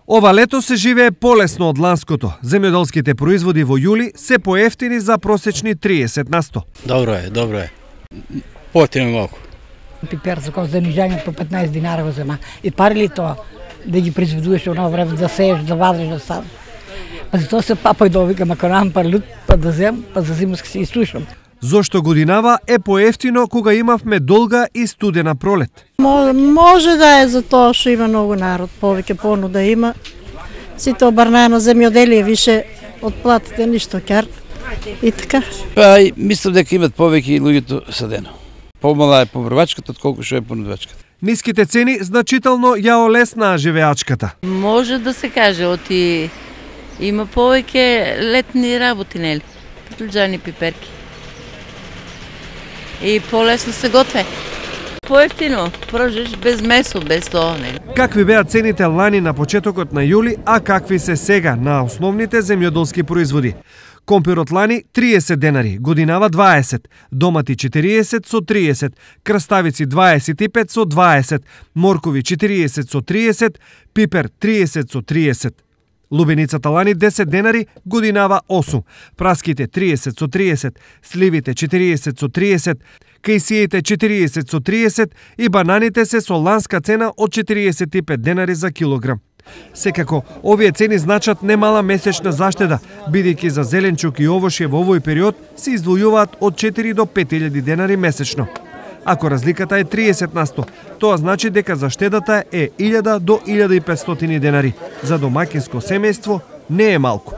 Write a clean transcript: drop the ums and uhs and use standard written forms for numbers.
Ова лето се живее полесно од ланското. Земјоделските производи во јули се поевтини за просечни 30%. Добро е. Поевтини малку. Пипер за кој занижање по 15 динара го зема. И пари ли тоа да ги произведуваш оно време да сееш, да вадриш, да садиш. Па за тоа се папај да викам, ако нам пари па да зем, па за зимска се изслушам. Зошто годинава е поевтино кога имавме долга и студена пролет? Може да е за тоа што има многу народ, повеќе понуда има. Сите обрнено земјоделие више од платите ништо кар и така. Па мислам дека имат повеќе луѓето садено. Помала е побрвачката отколку што е понудвачката. Ниските цени значително ја олеснаа живеачката. Може да се каже, оти има повеќе летни работи, нели? Луѓани пиперки. И полесно се готве. Поевтино, прожиш без месо, без тоа, нели? Какви беа цените лани на почетокот на јули, а какви се сега на основните земјоделски производи? Компирот лани 30 денари, годинава 20, домати 40 со 30, краставици 25 со 20, моркови 40 со 30, пипер 30 со 30. Лубеницата лани 10 денари, годинава 8, праските 30 со 30, сливите 40 со 30, кајсиите 40 со 30 и бананите се со ланска цена од 45 денари за килограм. Секако, овие цени значат немала месечна заштеда, бидејќи за зеленчук и овошје во овој период се издвојуваат од 4 до 5000 денари месечно. Ако разликата е 30%, тоа значи дека заштедата е 1000 до 1500 денари. За домаќинско семејство не е малку.